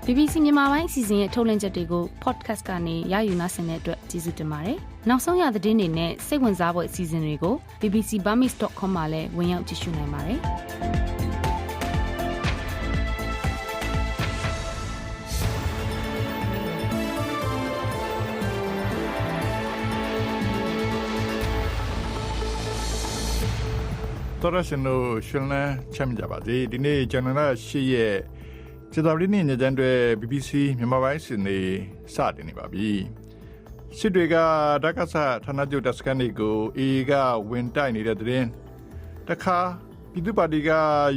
BBC မြန်မာပိုင်းအစီအစဉ်ရဲ့ထုတ်လွှင့်ချက်တွေကို podcast ကနေရယူနိုင်တဲ့အတွက်ကျေးဇူးတင်ပါတယ်။နောက်ဆုံးရသတင်းတွေနဲ့စိတ်ဝင်စားဖို့အစီအစဉ်တွေကို bbcburmese.com မှာလည်းဝင်ရောက်ကြည့်ရှုနိုင်ပါတယ်။တော်ရရှင်တို့ရှင်လန်းချမ်းကြပါစေဒီနေ့ဇန်နဝါရီ10ရက်ကျေတော်လေးနေ့ညချမ်းတွေ BBC မြန်မာပိုင်းစနေစတင်နေပါပြီစစ်တွေကဒကဆာဌာနချုပ်တပ်စခန်းတွေကိုအေကဝင်တိုက်နေတဲ့တဲ့ရင်တခါပြည်သူ့ပါတီက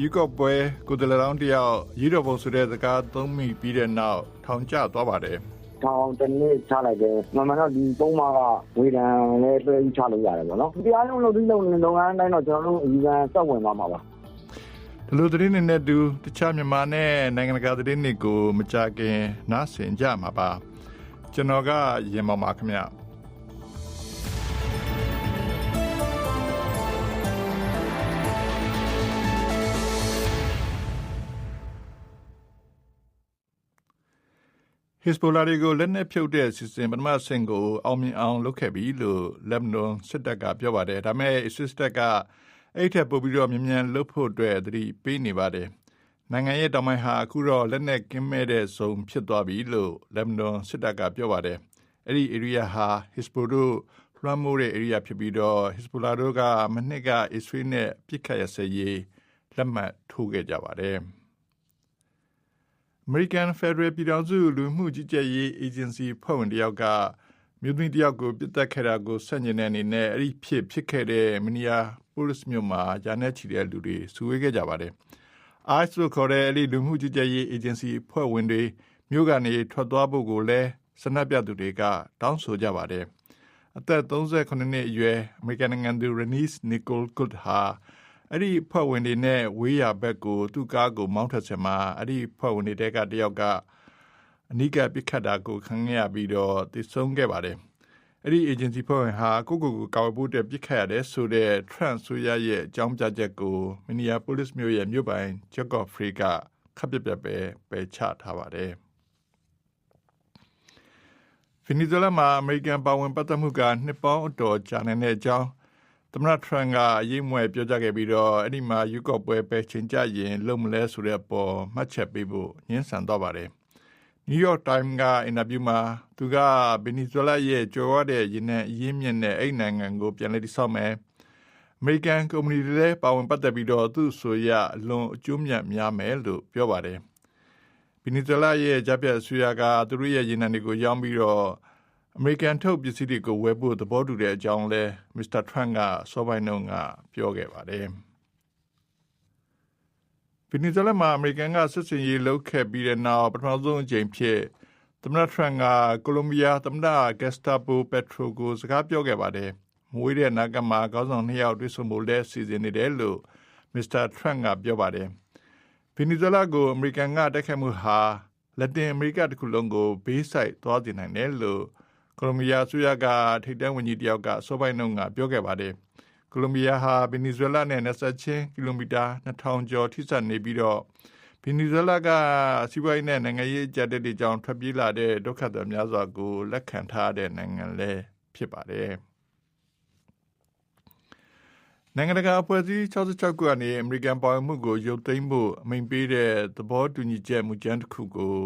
ယူကော့ပွဲကိုယ်တလောင်းတယောက်ရည်တော်ပုံဆိုတဲ့စကားသုံးမိပြီးတဲ့နောက်ထောင်ကျသွားပါတယ်ထောင်တနေ့ချလိုက်တယ်မှန်မှန်တော့ဒီသုံးပါးကဝေဒန်လည်းတွဲချလို့ရတယ်ပေါ့နော်တရားရုံးလုပ်ပြီးလုပ်နေလုပ်ငန်းတိုင်းတော့ကျွန်တော်တို့အယူခံစောက်ဝင်သွားမှာပါဒီလိုသတင်းတွေနဲ့တူတခြားမြန်မာနဲ့နိုင်ငံတကာသတင်းတွေကိုမကြခင်နားဆင်ကြမှာပါကျွန်တော်ကရင်မောင်ပါခင်ဗျဟစ်စပိုလာတွေကိုလက်နက်ဖြုတ်တဲ့စီစဉ်ပထမဆင့်ကိုအောင်မြင်အောင်လုပ်ခဲ့ပြီလို့လက်ဘနွန်စစ်တပ်ကပြောပါတယ်ဒါပေမဲ့အစ္စရေးတပ်ကအဲ့ထက်ပိုပြီးတော့မြန်လှုပ်ဖို့အတွက်သတိပေးနေပါတယ်နိုင်ငံရဲ့တောင်ပိုင်းဟာအခုတော့လက်နက်ကင်းမဲ့တဲ့ဇုံဖြစ်သွားပြီလို့လက်ဘနွန်စစ်တပ်ကပြောပါတယ်အဲ့ဒီ area ဟာဟစ်စပိုတို့လွှမ်းမိုးတဲ့ area ဖြစ်ပြီးတော့ဟစ်စပိုလာတို့ကမနှစ်ကအစ္စရေးနဲ့ပြစ်ခတ်ရစရေးလက်မှတ်ထိုးခဲ့ကြပါတယ်American Federal ပြည်ထောင်စုလူမှုကြီးကြပ်ရေး agency ဖွဲ့ဝင်တယောက်ကမြို့သမီးတယောက်ကိုပြစ်တက်ခဲ့တာကိုဆန့်ကျင်တဲ့အနေနဲ့အဲ့ဒီဖြစ်ခဲ့တဲ့မနီယာပိုလစ်မြို့မှာဂျာနယ်ချီတဲ့လူတွေစုဝေးခဲ့ကြပါတယ်။ ICE လို့ခေါ်တဲ့အဲ့ဒီလူမှုကြီးကြပ်ရေး agency ဖွဲ့ဝင်တွေမြို့ကနေထွက်သွားဖို့ကိုလည်းစနပ်ပြသူတွေကတောင်းဆိုကြပါတယ်။အသက်38နှစ်အရွယ်အမေရိကန်နိုင်ငံသူ Renice Nicole Good ဟာအဲ့ဒီဖွဲ့ဝင်တွေနဲ့ဝေးရဘက်ကိုသူ့ကားကိုမောင်းထွက်ချင်မှာအဲ့ဒီဖွဲ့ဝင်တွေကတယောက်ကအနိကပြစ်ခတ်တာကိုခံရပြီးတော့သိဆုံးခဲ့ပါတယ်။အဲ့ဒီ agency ဖွဲ့ဝင်ဟာကိုကာဝယ်ဖို့အတွက်ပြစ်ခတ်ရတယ်ဆိုတဲ့ Trump ဆိုရရဲ့အကြောင်းပြချက်ကို Minneapolis မြို့ရဲ့မြို့ပိုင် Jacob Frey ကခပ်ပြပြပဲပယ်ချထားပါတယ်။ Venezuela မှာအမေရိကန်ပါဝင်ပတ်သက်မှုကနှစ်ပေါင်းအတော်ကြာနေတဲ့အကြောင်းသမ္မတ Trump ကအရေးမွဲပြောကြားခဲ့ပြီးတော့အဲ့ဒီမှာယူကော့ပွဲပဲချိန်ကြရင်လုံမလဲဆိုတဲ့အပေါ်မှတ်ချက်ပေးဖို့ညှင်းဆန်သွားပါတယ်။ New York Times ကအင်တာဗျူးမှာသူက Venezuela ရဲ့ကြွယ်ဝတဲ့ရင်းမြစ်နဲ့အဲ့နိုင်ငံကိုပြန်လည်တည်ဆောက်မယ်။ American ကုမ္ပဏီတွေလည်းပါဝင်ပတ်သက်ပြီးတော့သူ့ဆိုရအလွန်အကျိုးမြတ်များမယ်လို့ပြောပါတယ်။ Venezuela ရဲ့ဂျာပြတ်အစိုးရကသူတို့ရဲ့ရင်းနှံတွေကိုရောင်းပြီးတော့American ထုတ်ပစ္စည်းတွေကိုဝယ်ဖို့သဘောတူတဲ့အကြောင်းလဲ Mr. Trump ကစောပိုင်းတုန်းကပြောခဲ့ပါတယ်။ Venezuela မှာ American ကစစ်စင်ရေးလုပ်ခဲ့ပြီးတဲ့နောက်ပထမဆုံးအကြိမ်ဖြစ်သမ္မတ Trump ကကိုလံဘီယာသမ္မတ Gustavo Petro ကိုစကားပြောခဲ့ပါတယ်။မွေးတဲ့နာကမှာခေါင်းဆောင်2ယောက်တွေ့ဆုံဖို့လဲစီစဉ်နေတယ်လို့ Mr. Trump ကပြောပါတယ်။ Venezuela ကို American ကတိုက်ခိုက်မှုဟာလက်တင်အမေရိကတစ်ခုလုံးကိုဘေးဆိုင်သွားစေနိုင်တယ်လို့ကိုလံဘီယာအစိုးရကထိပ်တန်းဝန်ကြီးတယောက်ကစောပိုင်းနှုန်းကပြောခဲ့ပါတယ်။ကိုလံဘီယာဟာဗင်နီဇွဲလားနဲ့နယ်စပ်ချင်းကီလိုမီတာ2000ကျော်ထိစပ်နေပြီးတော့ဗင်နီဇွဲလားကစီးပွားရေးနဲ့နိုင်ငံရေးအကျပ်တွေကြောင့်ထွက်ပြေးလာတဲ့ဒုက္ခသည်များစွာကိုလက်ခံထားတဲ့နိုင်ငံလည်းဖြစ်ပါတယ်။နိုင်ငံတကာအဖွဲ့အစည်း66ခုကနေအမေရိကန်ပါဝင်မှုကိုရုပ်သိမ်းဖို့အမိန့်ပေးတဲ့သဘောတူညီချက်မူကြမ်းတစ်ခုကို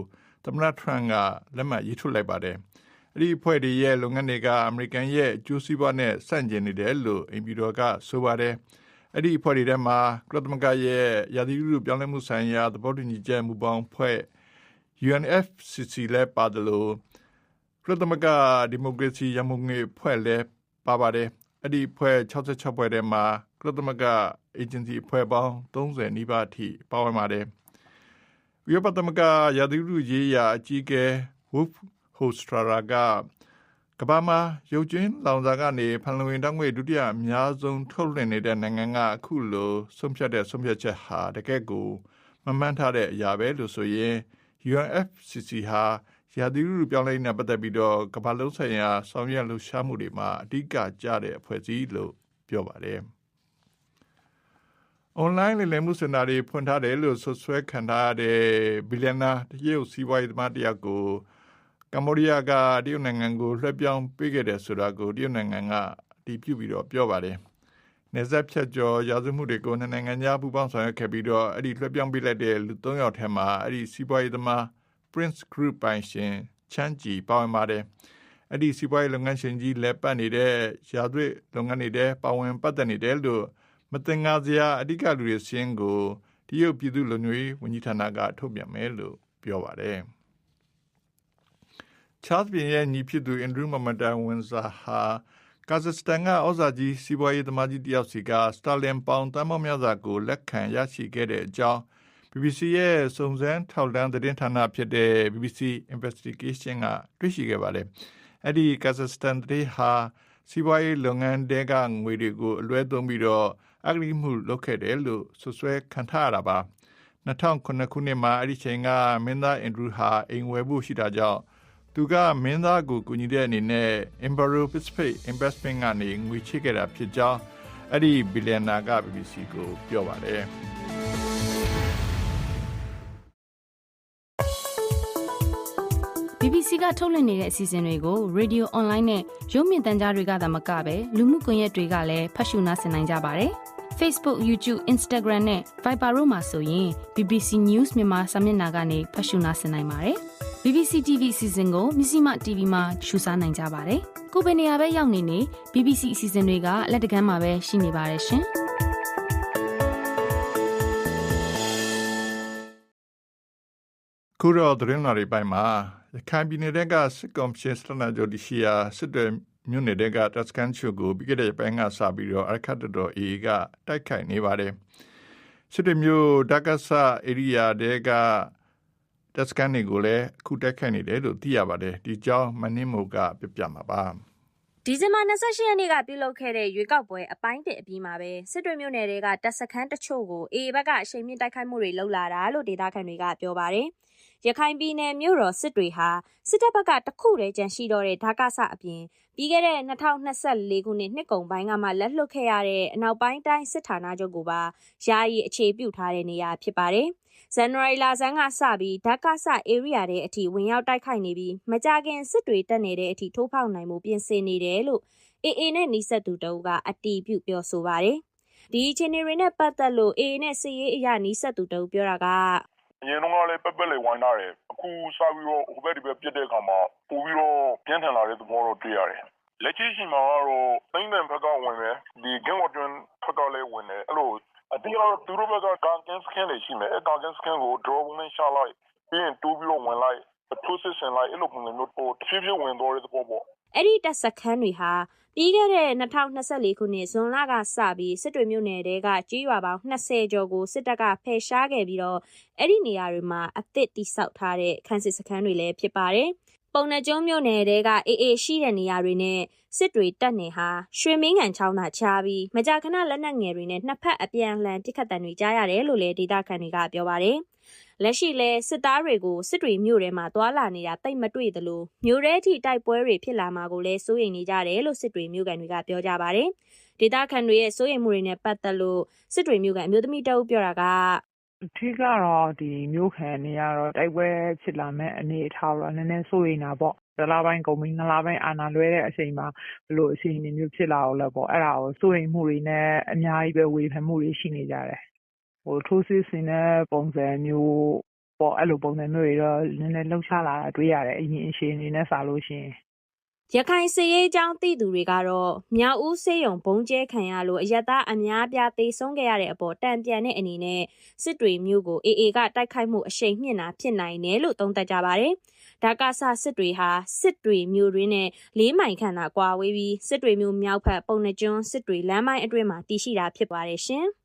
သမ္မတ Trump ကလက်မှတ်ရေးထိုးလိုက်ပါတယ်။အဲ့ဒီအဖွဲ့တွေရဲ့လုပ်ငန်းတွေကအမေရိကန်ရဲ့အကျိုးစီးပွားနဲ့ဆန့်ကျင်နေတယ်လို့အိမ်ပြည်တော်ကဆိုပါတယ်။အဲ့ဒီအဖွဲ့တွေထဲမှာကုလသမဂ္ဂရဲ့ရာသီဥတုပြောင်းလဲမှုဆိုင်ရာသဘောတူညီချက်မူပေါင်းဖွဲ့ UNFCCC လည်းပါတယ်လို့ကုလသမဂ္ဂဒီမိုကရေစီရမုံငွေဖွဲ့လည်းပါပါတယ်။အဲ့ဒီအဖွဲ့66ဖွဲ့ထဲမှာကုလသမဂ္ဂ agency အဖွဲ့ပေါင်း30နီးပါးအထိပါဝင်ပါတယ်။ဥရောပသမဂ္ဂရာသီဥတုရေးရာအကြီးအကဲ Wolf Hoekstra ကဘာမှာရုပ်ကျင်းလောင်စာကနေဖန်လုံအိမ်ဓာတ်ငွေဒုတိယအများဆုံးထုတ်လွှင့်နေတဲ့နိုင်ငံကအခုလိုဆုံးဖြတ်ချက်ဟာတကယ့်ကိုမမှန်းထားတဲ့အရာပဲလို့ဆိုရင် UNFCCC ဟာရာသီဥတုပြောင်းလဲနေတဲ့ပတ်သက်ပြီးတော့ကမ္ဘာလုံးဆိုင်ရာဆောင်ရွက်လှုပ်ရှားမှုတွေမှာအဓိကကျတဲ့အဖွဲ့အစည်းလို့ပြောပါတယ်။ online လေမှုစင်တာတွေဖွင့်ထားတယ်လို့ဆွဲခံထားတဲ့ဘီလီယံနာတရုတ်စီးပွားရေးသမားတယောက်ကိုကမ္ဘောဒီးယားကတရုတ်နိုင်ငံကိုလွှဲပြောင်းပေးခဲ့တယ်ဆိုတာကိုတရုတ်နိုင်ငံကအတည်ပြုပြီးတော့ပြောပါတယ်။နယ်စပ်ဖြတ်ကျော်ရာဇဝမှုတွေကိုနိုင်ငံခြားပူးပေါင်းဆောင်ရွက်ခဲ့ပြီးတော့အဲ့ဒီလွှဲပြောင်းပေးလိုက်တဲ့လူ3ယောက်ထဲမှာအဲ့ဒီစီးပွားရေးသမား Prince Group ပိုင်ရှင်ချမ်းကြည်ပါဝင်ပါတယ်။အဲ့ဒီစီးပွားရေးလုပ်ငန်းရှင်ကြီးလက်ပတ်နေတဲ့ရာဇဝတ်လုပ်ငန်းတွေပါဝင်ပတ်သက်နေတယ်လို့မတင်ငါစရာအဓိကလူတွေစင်းကိုတရုတ်ပြည်သူ့လူမျိုးရေးဝန်ကြီးဌာနကထုတ်ပြန်မယ်လို့ပြောပါတယ်။ချားပြည်ရဲ့ညီဖြစ်သူအန်ဒရူးမမတန်ဝန်စာဟာကာဇက်စတန်ကဩဇာကြီးစီးပွားရေးသမားကြီးတယောက်စီကစတာလင်ပေါင်တမ်းမောများစွာကိုလက်ခံရရှိခဲ့တဲ့အကြောင်း BBC ရဲ့စုံစမ်းထောက်လှမ်းသတင်းဌာနဖြစ်တဲ့ BBC Investigation ကတွေ့ရှိခဲ့ပါတယ်။အဲ့ဒီကာဇက်စတန်တွေဟာစီးပွားရေးလုပ်ငန်းတွေကငွေတွေကိုအလွဲသုံးပြီးတော့အဂတိမှုလုပ်ခဲ့တယ်လို့ဆွဲခံထားရတာပါ2009ခုနှစ်မှာအဲ့ဒီချိန်ကမင်းသားအန်ဒရူးဟာအိမ်ဝယ်ဖို့ရှိတာကြောင့်သူကမင်းသားကိုကူညီတဲ့အနေနဲ့ Imperial Pacific Investment ကနေငွေချေခဲ့တာဖြစ်ကြောင်းအဲ့ဒီဘီလီယံနာက BBC ကိုပြောပါတယ် BBC ကထုတ်လွှင့်နေတဲ့အစီအစဉ်တွေကို Radio Online နဲ့ရုပ်မြင်သံကြားတွေကသာမကဘဲလူမှုကွန်ရက်တွေကလည်းဖတ်ရှုနားဆင်နိုင်ကြပါတယ်။ Facebook, YouTube, Instagram နဲ့ Viber တို့မှာဆိုရင် BBC News မြန်မာစာမျက်နှာကနေဖတ်ရှုနားဆင်နိုင်ပါတယ်။ BBC TV အစီအစဉ်ကိုမြစီမ TV မှာရှုစားနိုင်ကြပါတယ်။ကိုယ်ပဲနေရာပဲရောက်နေ BBC အစီအစဉ်တွေကလက်တကမ်းမှာပဲရှိနေပါတယ်ရှင်။ခုတော့သတင်းလာတွေပိုင်းမှာရခိုင်ပြည်နယ်ကစစ်ကောင်စီစတနာဂျိုဒီရှီယာစစ်တွေမြို့နယ်ကတပ်စခန်းချုပ်ကိုပြီးခဲ့တဲ့ပိုင်းကစပြီးတော့အခက်တော် AA ကတိုက်ခိုက်နေပါတယ်စစ်တွေမြို့ဒကဆာဧရိယာတွေကတပ်စခန်းတွေကိုလည်းအခုတိုက်ခိုက်နေတယ်လို့သိရပါတယ်ဒီကြောင်းမင်းမို့ကပြပြမှာပါဒီဇင်ဘာ28ရက်နေ့ကပြုလုပ်ခဲ့တဲ့ရွေးကောက်ပွဲအပိုင်း1အပြီးမှာပဲစစ်တွေမြို့နယ်တွေကတပ်စခန်းတချို့ကို AA ဘက်ကအရှိန်မြင့်တိုက်ခိုက်မှုတွေလုပ်လာတာလို့ဒေသခံတွေကပြောပါတယ်ရခိုင်ပြည်နယ်မြို့တော်စစ်တွေဟာစစ်တပ်ဘက်ကတခုတည်းကြန့်ရှိတော့တဲ့ဓာကဆအပြင်ပြီးခဲ့တဲ့2024ခုနှစ်နှစ်ကုန်ပိုင်းကမှလက်လွတ်ခဲ့ရတဲ့အနောက်ပိုင်းတိုင်းစစ်ဌာနချုပ်ကိုပါယာယီအခြေပြုထားတဲ့နေရာဖြစ်ပါတယ်။ဇန်နဝါရီလဆန်းကစပြီးဓာကဆဧရိယာတဲ့အထိဝင်ရောက်တိုက်ခိုက်နေပြီးမကြခင်စစ်တွေတက်နေတဲ့အထိထိုးဖောက်နိုင်မှုပြင်ဆင်နေတယ်လို့ AA နဲ့နှိစက်သူတအုပ်ကအတည်ပြုပြောဆိုပါတယ်။ဒီအခြေအနေတွေနဲ့ပတ်သက်လို့ AA နဲ့စစ်ရေးအရာနှိစက်သူတအုပ်ပြောတာကအရင်တော့လည်းပက်လေဝိုင်းထားတယ်အခုစပြီးတော့ဟိုဘက်ဒီဘက်ပြစ်တဲ့အခါမှာပို့ပြီးတော့ပြန်ထန်လာတဲ့သဘောတော့တွေ့ရတယ်လက်ရှိရှိမှာတော့တိုင်းနယ်ဘက်ကဝင်တယ်ဒီကင်ဝတ်တွင်ဖက်ကလည်းဝင်တယ်အဲ့လိုအတိအကျသူတို့ဘက်ကကာကင်းစခန်းတွေရှိမယ်အဲ့ကာကင်းစခန်းကို draw ဝင်ရှာလိုက်ပြီးရင်တိုးပြီးတော့ဝင်လိုက်အထူးစစ်ဆင်လိုက်အဲ့လိုပုံစံမျိုးပို့ဖြည်းဖြည်းဝင်တော့တဲ့သဘောပေါ့အဲ့ဒီတပ်စခန်းတွေဟာပြီးခဲ့တဲ့2024ခုနှစ်ဇွန်လကစပြီးစစ်တွေမြို့နယ်တွေကကြီးရွာပေါင်း20ကျော်ကိုစစ်တပ်ကဖယ်ရှားခဲ့ပြီးတော့အဲ့ဒီနေရာတွေမှာအသစ်တိစောက်ထားတဲ့ခန်းစစ်စခန်းတွေလည်းဖြစ်ပါတယ်။ပုံနှကျွန်းမြို့နယ်တွေကAAရှိတဲ့နေရာတွေနဲ့စစ်တွေတပ်နေဟာရွှေမင်းကန်ချောင်းသာချားပြီးမကြာခဏလက်နက်ငယ်တွေနဲ့နှစ်ဖက်အပြန်အလှန်ပစ်ခတ်တံတွေကြားရတယ်လို့လည်းဒေသခံတွေကပြောပါတယ်။လက်ရှိလဲစစ်သားတွေကိုစစ်တွေမြို့ထဲမှာတွာလာနေတာတိတ်မတွေ့သလိုမြို့ထဲထိတိုက်ပွဲတွေဖြစ်လာမှာကိုလည်းစိုးရိမ်နေကြတယ်လို့စစ်တွေမြို့ကန်တွေကပြောကြပါတယ်။ဒေသခံတွေရဲ့စိုးရိမ်မှုတွေနဲ့ပတ်သက်လို့စစ်တွေမြို့ကန်အမျိုးသမီးတအုပ်ပြောတာကအထူးကတော့ဒီမြို့ခံတွေကတော့တိုက်ပွဲဖြစ်လာမဲ့အနေအထားတော့နည်းနည်းစိုးရိမ်တာပေါ့။တစ်လပိုင်းကုန်ပြီး2လပိုင်းအာဏာလွှဲတဲ့အချိန်မှာဘလို့အချိန်မျိုးဖြစ်လာအောင်လဲပေါ့အဲ့ဒါကိုစိုးရိမ်မှုတွေနဲ့အများကြီးပဲဝေဖန်မှုတွေရှိနေကြတယ်။ထိုးစစ်ဆင်တဲ့ပုံစံမျိုးပေါ့အဲ့လိုပုံစံမျိုးတွေတော့နည်းနည်းလှုပ်ရှားလာတာတွေ့ရတယ်အရင်အချိန်နေနဲ့စားလို့ရှိရင်ရခိုင်စစ်ရေးအကြောင်းသိသူတွေကတော့မြောက်ဦးစေယုံဘုံကျဲခံရလို့အယက်သားအများပြားသေဆုံးခဲ့ရတဲ့အပေါ်တံပြန်တဲ့အနေနဲ့စစ်တွေမျိုးကို AA ကတိုက်ခိုက်မှုအရှိန်မြင့်တာဖြစ်နိုင်တယ်လို့သုံးသပ်ကြပါတယ်။ဒါကဆစစ်တွေဟာစစ်တွေမျိုးရင်းနဲ့4မိုင်ခန့်သာကွာဝေးပြီးစစ်တွေမျိုးမြောက်ဖက်ပုံနှကျွန်းစစ်တွေလမ်းပိုင်းအတွင်းမှာတည်ရှိတာဖြစ်ပါတယ်ရှင်။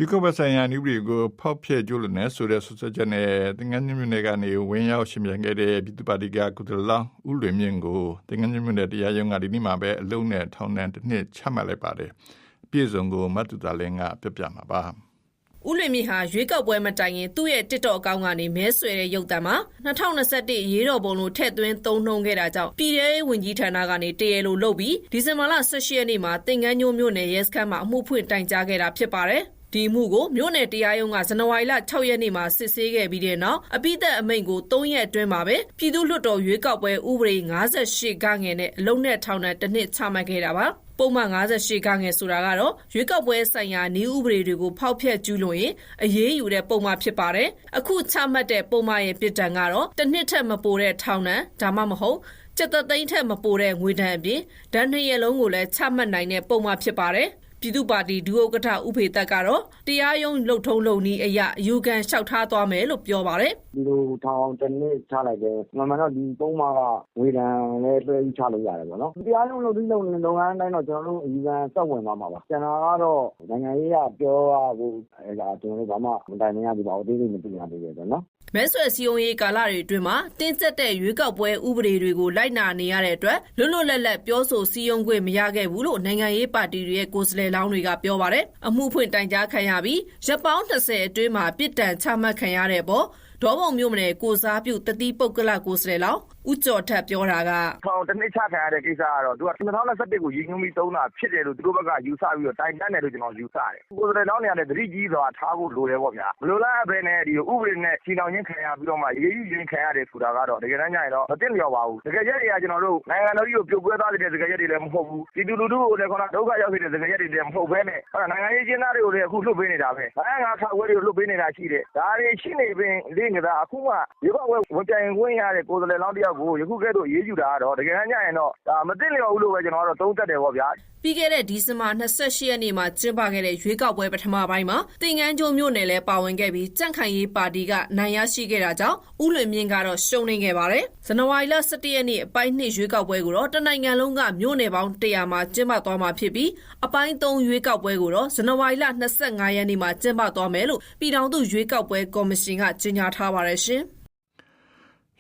ယူကဘဆိုင်ယာနျူဘရီကိုဖောက်ဖျက်ကျူးလွန်နေဆိုတဲ့ဆွဆွချက်နဲ့တင်ငန်းမြို့နယ်ကနေဝင်းရောက်ရှင်ပြန်ခဲ့တဲ့ပြည်သူ့ပါတီကကုသလောင်းဦးလွင်မြင့်ကိုတင်ငန်းမြို့နယ်တရားရုံးကဒီနေ့မှာပဲအလုံးနဲ့ထောင်ဒဏ်တစ်နှစ်ချမှတ်လိုက်ပါတယ်။ပြည်စုံကိုမတ်တူတာလင်းကပြပြမှာပါ။ ဦးလွင်မြင့်ဟာရွေးကောက်ပွဲမတိုင်ခင်သူ့ရဲ့ TikTok အကောင့်ကနေမဲဆွယ်တဲ့ရုပ်သံမှာ2021ရေးတော်ပုံလို့ထည့်သွင်းသုံးနှုန်းခဲ့တာကြောင့်ပြည်ထရေးဝန်ကြီးဌာနကနေတရားလိုလုပ်ပြီးဒီဇင်ဘာလ18ရက်နေ့မှာသင်္ကန်းညိုမြို့နယ်ရဲစခန်းမှာအမှုဖွင့်တိုင်ကြားခဲ့တာဖြစ်ပါတယ်။ဒီမှုကိုမြို့နယ်တရားရုံးကဇန်နဝါရီလ6ရက်နေ့မှာစစ်ဆေးခဲ့ပြီးတဲ့နောက်အပိသက်အမိန့်ကို3ရက်အတွင်းမှာပဲပြည်သူ့လွှတ်တော်ရွေးကောက်ပွဲဥပဒေ58ခန့်နဲ့အလုံးနဲ့ထောင်ဒဏ်1နှစ်ချမှတ်ခဲ့တာပါ။ပုံမှန်58ခန့်ငယ်ဆိုတာကတော့ရွေးကောက်ပွဲဆိုင်ရာနည်းဥပဒေတွေကိုဖောက်ဖျက်ကျူးလွန်ရင်အရေးယူတဲ့ပုံမှန်ဖြစ်ပါတယ်။အခုချမှတ်တဲ့ပုံမှန်ရဲ့ပြစ်ဒဏ်ကတော့1နှစ်ထက်မပိုတဲ့ထောင်ဒဏ်ဒါမှမဟုတ်ကျပ်သိန်းထက်မပိုတဲ့ငွေဒဏ်အပြင်ဒဏ်2ရက်လုံးကိုလည်းချမှတ်နိုင်တဲ့ပုံမှန်ဖြစ်ပါတယ်။ပြည်သူ့ပါတီဒုဥက္ကဋ္ဌဦးဖေသက်ကတော့တရားရုံးလှုပ်ထုံးလုပ်နည်းအရအယူခံလျှောက်ထားသွားမယ်လို့ပြောပါတယ်ဒီလိုထောင်တစ်နှစ်ချလိုက်တယ်မှန်တော့ဒီပုံမှာကငွေဒဏ်လည်းတွဲပြီးချလို့ရတယ်ပေါ့နော်တရားရုံးလုပ်ပြီးလုပ်နေလုပ်ငန်းတိုင်းတော့ကျွန်တော်တို့အယူခံဆက်ဝင်သွားမှာပါကျွန်တော်ကတော့နိုင်ငံရေးကပြောရဖို့အဲဒါကျွန်တော်တို့ဘာမှမတိုင်မရဘူးပါအသေးစိတ်မသိရသေးတယ်ပေါ့နော်မဲဆွယ်စည်းရုံးရေးကာလတွေအတွင်းမှာတင်းကျပ်တဲ့ရွေးကောက်ပွဲဥပဒေတွေကိုလိုက်နာနေရတဲ့အတွက်လွတ်လွတ်လပ်လပ်ပြောဆိုစည်းရုံးခွင့်မရခဲ့ဘူးလို့နိုင်ငံရေးပါတီတွေရဲ့ကိုယ်စားလှယ်လောင်းတွေကပြောပါတယ်။အမှုဖွင့်တိုင်ကြားခံရပြီးရက်ပေါင်း20အတွင်းမှာပြစ်ဒဏ်ချမှတ်ခံရတဲ့ပေါ်ဒေါ်ဘုံမြို့နယ်ကိုစားပြုတတိပုဂ္ဂလကိုယ်စားလှယ်လောင်းဦးကျော်ထက်ပြောတာကထောင်တစ်နှစ်ချခံရတဲ့ကိစ္စကတော့သူက2021ကိုရည်ညွှန်းပြီးသုံးတာဖြစ်တယ်လို့သူတို့ဘက်ကယူဆပြီးတော့တိုင်တန်းတယ်လို့ကျွန်တော်ယူဆတယ်။ကိုယ်စားလှယ်လောင်းတွေကလည်းသတိကြီးစွာထားဖို့လိုတယ်ပေါ့ဗျာ။ဘလို့လားပဲနဲ့ဒီဥပဒေနဲ့ချီနှောင်ခြင်းခံရပြီးတော့မှရေးယူခြင်းခံရတယ်ဆိုတာကတော့တကယ်တမ်းကျရင်တော့မသိလျော်ပါဘူး။တကယ်ကြတွေကကျွန်တော်တို့နိုင်ငံတော်ကြီးကိုပြုတ်ကွဲသွားတဲ့တကယ်ကြတွေလည်းမဟုတ်ဘူး။ပြည်သူလူထုကိုလည်းခေါင်းဒုက္ခရောက်နေတဲ့တကယ်ကြတွေလည်းမဟုတ်ဘဲနဲ့နိုင်ငံရေးကျင်းသားတွေကိုလည်းအခုလှုပ်ပေးနေတာပဲ။ငါခါဝဲတွေကိုလှုပ်ပေးနေတာရှိတယ်။ဒါတွေရှိနေပင်လေးနေတာအခုမှဒီဘက်ဝင်ပြိုင်ခွင့်ရတဲ့ကိုယ်စားလှယ်လောင်းတယောက်ကိုယခုကဲ့သို့ရေးယူတာကတော့တကယ်တမ်းကျရင်တော့ဒါမသိလျော်ဘူးလို့ပဲကျွန်တော်ကတော့သုံးသပ်တယ်ပေါ့ဗျာပြီးခဲ့တဲ့ဒီဇင်ဘာ28ရက်နေ့မှာကျင်းပခဲ့တဲ့ရွေးကောက်ပွဲပထမပိုင်းမှာသင်္ကန်းကျွန်းမြို့နယ်လည်းပါဝင်ခဲ့ပြီးကြံ့ခိုင်ရေးပါတီကနိုင်ရရှိခဲ့တာကြောင့်ဦးလွင်မြင့်ကတော့ရှုံးနိမ့်ခဲ့ပါတယ်။ဇန်နဝါရီလ17ရက်နေ့အပိုင်း2ရွေးကောက်ပွဲကိုတော့တနိုင်ငံလုံးကမြို့နယ်ပေါင်း100မှာကျင်းပသွားမှာဖြစ်ပြီးအပိုင်း3ရွေးကောက်ပွဲကိုတော့ဇန်နဝါရီလ25ရက်နေ့မှာကျင်းပသွားမယ်လို့ပြည်ထောင်စုရွေးကောက်ပွဲကော်မရှင်ကကြေညာထားပါတယ်ရှင်။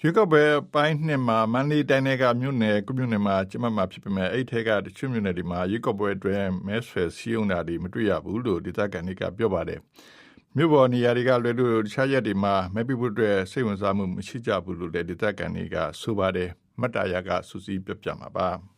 ရွေးကောက်ပွဲပိုင်းနှစ်မှာမန္တလေးတိုင်းကမြို့နယ်ကုမြို့နယ်မှာကျင်းပမှာဖြစ်ပေမဲ့အဲ့ထက်ကတချို့မြို့နယ်တွေမှာရွေးကောက်ပွဲအတွင်းမဲဆွယ်စည်းရုံးတာတွေမတွေ့ရဘူးလို့ဒေသခံတွေကပြောပါတယ်။မြို့ပေါ်နေရာတွေကလွယ်လို့တခြားရက်တွေမှာမဲပေးဖို့အတွက်စိတ်ဝင်စားမှုမရှိကြဘူးလို့လည်းဒေသခံတွေကဆိုပါတယ်။မတ်တာယာကစူးစီးပြပြမှာပါ။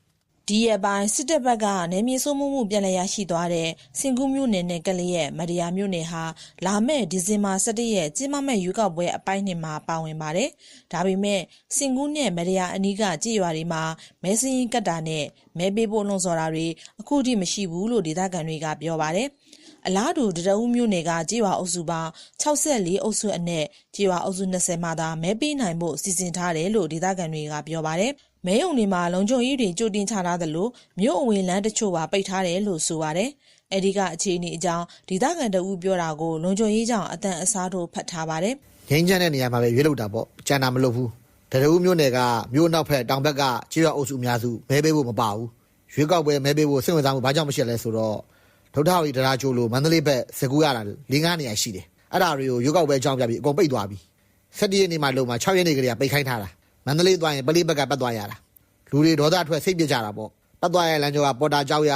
ဒီရက်ပိုင်းစစ်တပ်ဘက်ကနယ်မြေစိုးမိုးမှုပြန်လည်ရရှိသွားတဲ့စင်ကူးမြို့နယ်နဲ့ကလေးရဲ့မရယာမြို့နယ်ဟာလာမယ့်ဒီဇင်ဘာ17ရက်ကျင်းပမယ့်ရွေးကောက်ပွဲအပိုင်း2မှာပါဝင်ပါတယ်။ဒါပေမဲ့စင်ကူးနဲ့မရယာအနီးကကြေးရွာတွေမှာမဲစင်းကတ်တာနဲ့မဲပေးဖို့လွန်စော်တာတွေအခုထိမရှိဘူးလို့ဒေသခံတွေကပြောပါတယ်။အလားတူတရဦးမြို့နယ်ကကြေးရွာအုပ်စုပေါင်း64အုပ်စုအနက်ကြေးရွာအုပ်စု20မှာသာမဲပေးနိုင်ဖို့စီစဉ်ထားတယ်လို့ဒေသခံတွေကပြောပါတယ်။မဲယုံတွေမှာလုံခြုံရေးတွေကြိုတင်ချထားသလိုမြို့အဝင်လမ်းတချို့ပါပိတ်ထားတယ်လို့ဆိုပါတယ်။အဲဒီကအခြေအနေအကြောင်းဒေသခံတအူးပြောတာကိုလုံခြုံရေးကြောင့်အတန်အစားတို့ဖတ်ထားပါတယ်။ငင်းချမ်းတဲ့နေရာမှာပဲရွေးလို့တာပေါ့။ကျန်တာမလုပ်ဘူး။တရဦးမြို့နယ်ကမြို့နောက်ဖက်တောင်ဘက်ကကြေးရွာအုပ်စုအများစုမဲပေးဖို့မပါဘူး။ရွေးကောက်ပွဲမဲပေးဖို့စိတ်ဝင်စားမှုဘာကြောင့်မရှိလဲဆိုတော့ဒုထဝီတရားချိုးလို့မန္တလေးဘက်စကူရတာ၄-၅နေရာရှိတယ်။အဲ့ဒါတွေကိုရွေးကောက်ပွဲအကြောင်းပြပြီးအကုန်ပိတ်သွားပြီ။17ရက်နေ့မှလုံမှာ6ရက်နေ့ကလေးကပိတ်ခိုင်းထားတာ။မန္တလေးသွားရင်ပလိဘက်ကပတ်သွားရတာ။လူတွေဒေါသထွက်စိတ်ပြကြတာပေါ့ပတ်သွားရလမ်းကျော်ကပေါ်တာကြောက်ရ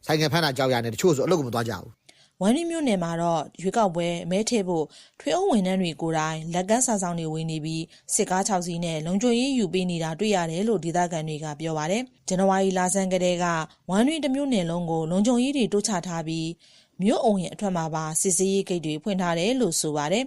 ဆိုင်ကဖန်းတာကြောက်ရနဲ့တချို့ဆိုအလုပ်ကမသွားကြဘူးဝမ်ရီမြို့နယ်မှာတော့ရွေးကောက်ပွဲမဲထည့်ဖို့ထွေအုပ်ဝန်ထမ်းတွေကိုယ်တိုင်လက်ကမ်းစာဆောင်တွေဝင်နေပြီးစစ်ကား6စီးနဲ့လုံခြုံရေးယူပေးနေတာတွေ့ရတယ်လို့ဒေသခံတွေကပြောပါတယ်ဇန်နဝါရီလဆန်းကတည်းကဝမ်ရီတမြို့နယ်လုံးကိုလုံခြုံရေးတွေတိုးချထားပြီးမြို့အုံရင်အထက်မှာပါစစ်ဆေးရေးဂိတ်တွေဖွင့်ထားတယ်လို့ဆိုပါတယ်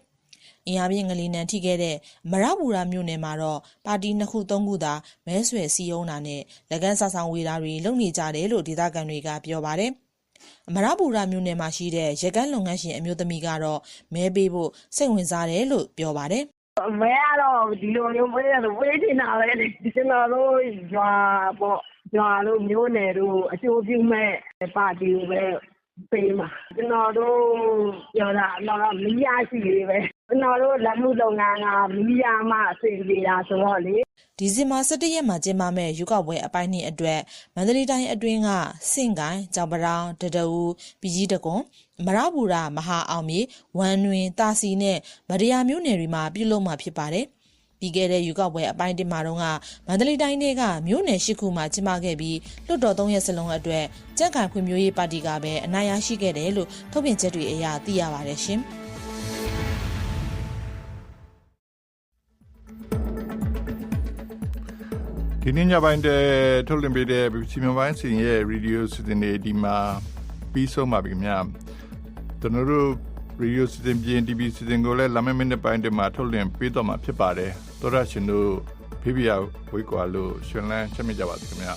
အင်အားပြင်းငလီနံထိခဲ့တဲ့မရပူရာမြို့နယ်မှာတော့ပါတီ2ခု3ခုသာမဲဆွယ်စည်းရုံးတာနဲ့လက်ကမ်းစာဆောင်ဝေတာတွေလုပ်နေကြတယ်လို့ဒေသခံတွေကပြောပါတယ်။မရပူရာမြို့နယ်မှာရှိတဲ့ရက်ကန်းလုပ်ငန်းရှင်အမျိုးသမီးကတော့မဲပေးဖို့စိတ်ဝင်စားတယ်လို့ပြောပါတယ်။မဲကတော့ဒီလိုမျိုးမဲရလို့ဝေးနေတာပဲလေ။ကျွန်တော်တို့ရွာပေါ့ရွာလို့မျိုးနယ်တို့အကျိုးပြုမဲ့ပါတီကိုပဲပေးမှာကျွန်တော်တို့ပြောတာတော့မီးရရှိလေးပဲကျွန်တော်တို့လက်မှုလုပ်ငန်းကမီးရမှအစီအစဉ်ရဆိုတော့လေဒီဇင်ဘာ17ရက်မှာကျင်းပမယ့်ရွေးကောက်ပွဲအပိုင်း2အတွက်မန္တလေးတိုင်းအတွင်းကစင့်ကိုင်းကြောင်ပတောင်တတအူပြည်ကြီးတကွန်မရပူရာမဟာအောင်မြေဝမ်တွင်တာစီနဲ့မရယာမြို့နယ်တွေမှာပြုလုပ်မှာဖြစ်ပါတယ်ပြီးခဲ့တဲ့ရွေးကောက်ပွဲအပိုင်း1မှာတော့မန္တလေးတိုင်းကမြို့နယ်10ခုမှာကျင်းပခဲ့ပြီးလွှတ်တော်3ရက်စလုံးအတွက်ကြံ့ခိုင်ဖွံ့ဖြိုးရေးပါတီကပဲအနိုင်ရရှိခဲ့တယ်လို့ထုတ်ပြန်ချက်တွေအရသိရပါတယ်ရှင်။ ဒီနေ့ညပိုင်းတဲ့ထုတ်လွှင့်ပေးတဲ့ BBC မြန်မာပိုင်းစီရဲ့ Radio စီစဉ်နေဒီမှာပြီးဆုံးပါပြီခင်ဗျာကျွန်တော်တို့ Radio စီစဉ်ပြင် TV စီစဉ်ကိုလည်းလာမယ့်မိနစ်ပိုင်းတည်းမှာထုတ်လွှင့်ပေးတော့မှာဖြစ်ပါတယ်သောရရှင်တို့ဖိဖိယဝေးကွာလို့ရှင်လန်းချက်မြကြပါစေခင်ဗျာ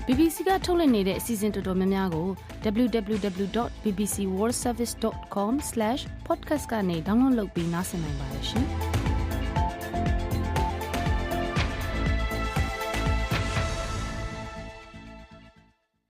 BBC ကထုတ်လွှင့်နေတဲ့အစီအစဉ်တော်တော်များများကို www.bbcworldservice.com/podcast ကနေ download လုပ်ပြီးနားဆင်နိုင်ပါတယ်ရှင်။